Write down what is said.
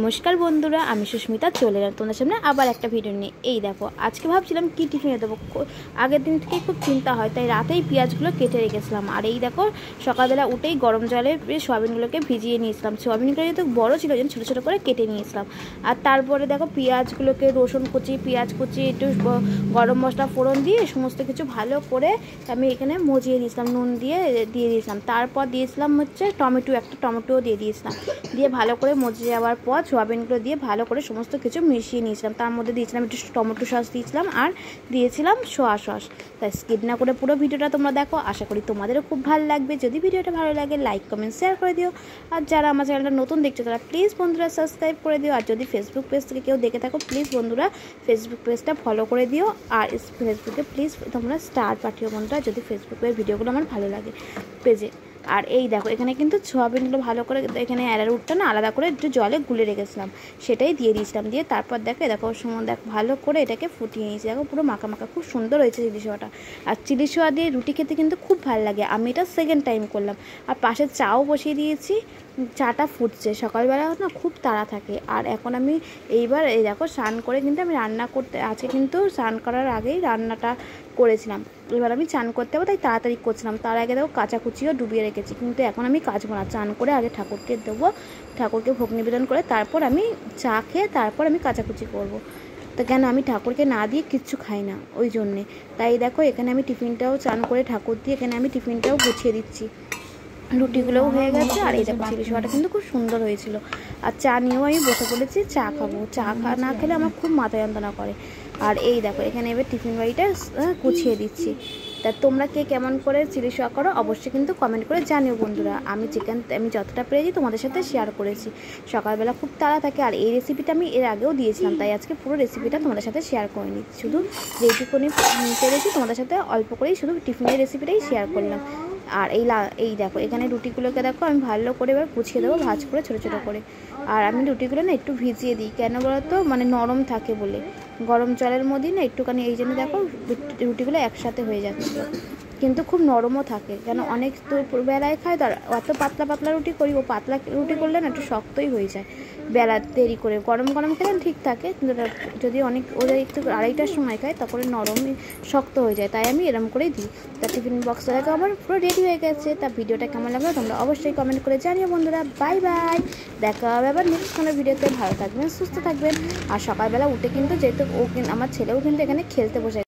नमस्कार बंधुरा आमी सुष्मिता चले एलाम तोमादेर सामने आबार एक भिडियो निये। এই দেখো আজকে ভাবছিলাম কি টিফিনে দেবো, আগের দিন থেকে খুব চিন্তা হয় তাই রাতেই পেঁয়াজগুলো কেটে রেখেছিলাম। আর এই দেখো সকালবেলা উঠেই গরম জলে সয়াবিনগুলোকে ভিজিয়ে নিয়েছিলাম। সয়াবিনগুলো যেহেতু বড় ছিল ওই জন্য ছোটো ছোটো করে কেটে নিয়েছিলাম। আর তারপরে দেখো পেঁয়াজগুলোকে রসুন কুচি, পেঁয়াজ কুচি, একটু গরম মশলা ফোড়ন দিয়ে সমস্ত কিছু ভালো করে আমি এখানে মজিয়ে দিয়েছিলাম, নুন দিয়ে দিয়েছিলাম। তারপর দিয়েছিলাম হচ্ছে টমেটো, একটা টমেটোও দিয়ে দিয়েছিলাম। দিয়ে ভালো করে মজিয়ে যাওয়ার পর সোয়াবিনগুলো দিয়ে ভালো করে সমস্ত কিছু মিশিয়ে নিয়েছিলাম। তার মধ্যে দিয়েছিলাম একটু টমেটো সস দিয়েছিলাম আর দিয়েছিলাম সোয়া সস। তাই স্কিপ না করে পুরো ভিডিওটা তোমরা দেখো, আশা করি তোমাদেরও খুব ভালো লাগবে। যদি ভিডিওটা ভালো লাগে লাইক কমেন্ট শেয়ার করে দিও। আর যারা আমার চ্যানেলটা নতুন দেখছো তারা প্লিজ বন্ধুরা সাবস্ক্রাইব করে দিও। আর যদি ফেসবুক পেজ থেকে কেউ দেখে থাকো প্লিজ বন্ধুরা ফেসবুক পেজটা ফলো করে দিও। আর ফেসবুকে প্লিজ তোমরা স্টার পাঠিও বন্ধুরা যদি ফেসবুকের ভিডিওগুলো আমার ভালো লাগে পেজে। আর এই দেখো এখানে কিন্তু সোয়াবিনগুলো ভালো করে এখানে অ্যারারুটটা না আলাদা করে একটু জলে গুলে রেখেছিলাম, সেটাই দিয়ে দিয়েছিলাম। দিয়ে তারপর দেখো সময় ভালো করে এটাকে ফুটিয়ে নিয়েছি। দেখো পুরো মাখা মাখা খুব সুন্দর হয়েছে চিলি সোয়াটা। আর চিলি সোয়া দিয়ে রুটি খেতে কিন্তু খুব ভালো লাগে। আমি এটা সেকেন্ড টাইম করলাম। আর পাশে চাও বসিয়ে দিয়েছি, চাটা ফুটছে। সকালবেলা না খুব তাড়া থাকে। আর এখন আমি এইবার এই দেখো স্নান করে কিন্তু আমি রান্না করতে আজকে কিন্তু স্নান করার আগেই রান্নাটা করেছিলাম। এবার আমি চান করতে হবে তাই তাড়াতাড়ি করছিলাম। তার আগে দেখো কাঁচাকুচিও ডুবিয়ে রেখেছি, কিন্তু এখন আমি কাচবো না। চান করে আগে ঠাকুরকে দেবো, ঠাকুরকে ভোগ নিবেদন করে তারপর আমি চা খেয়ে তারপর আমি কাচাকুচি করবো। তো কেন আমি ঠাকুরকে না দিয়ে কিচ্ছু খাই না ওই জন্যে। তাই দেখো এখানে আমি টিফিনটাও চান করে ঠাকুর দিয়ে এখানে আমি টিফিনটাও গুছিয়ে দিচ্ছি। রুটিগুলোও হয়ে গেছে। আর এই দেখো চিলি সোয়াটা কিন্তু খুব সুন্দর হয়েছিল। আর চা নিয়েও আমি বসে পড়েছি, চা খাবো। চা না খেলে আমার খুব মাথা যন্ত্রণা করে। আর এই দেখো এখানে এবার টিফিন বাড়িটা গুছিয়ে দিচ্ছি। তা তোমরা কে কেমন করে চিলি সোয়া করো অবশ্যই কিন্তু কমেন্ট করে জানিও বন্ধুরা। আমি যতটা পেরেছি তোমাদের সাথে শেয়ার করেছি। সকালবেলা খুব তাড়া থাকে। আর এই রেসিপিটা আমি এর আগেও দিয়েছিলাম, তাই আজকে পুরো রেসিপিটা তোমাদের সাথে শেয়ার করে নিচ্ছি। শুধু যেটুকুনি পেরেছি তোমাদের সাথে অল্প করেই শুধু টিফিনের রেসিপিটাই শেয়ার করলাম। আর এই দেখো এখানে রুটিগুলোকে দেখো আমি ভালো করে এবার গুছিয়ে দেবো ভাঁজ করে ছোটো ছোটো করে। আর আমি রুটিগুলো না একটু ভিজিয়ে দিই, কেন বলতো মানে নরম থাকে বলে। গরম জলের মধ্যে না একটুখানি এই জন্য দেখো রুটিগুলো একসাথে হয়ে যাচ্ছিলো, কিন্তু খুব নরমও থাকে। কেন অনেক তো বেলায় খায় তো, অত পাতলা পাতলা রুটি করি, ও পাতলা রুটি করলে না একটু শক্তই হয়ে যায় বেলা দেরি করে। গরম গরম খেলে ঠিক থাকে, কিন্তু যদি অনেক ওদের একটু আড়াইটার সময় খায় তখন নরমই শক্ত হয়ে যায়। তাই আমি এরম করেই দিই। তা টিফিন বক্সটা দেখো আমার পুরো রেডি হয়ে গেছে। তা ভিডিওটা কেমন লাগলো তোমরা অবশ্যই কমেন্ট করে জানিও বন্ধুরা। বাই বাই, দেখা হবে আবার নেক্সট কোনো ভিডিওতে। ভালো থাকবেন, সুস্থ থাকবেন। আর সকালবেলা উঠে কিন্তু যেহেতু আমার ছেলেও কিন্তু এখানে খেলতে বসে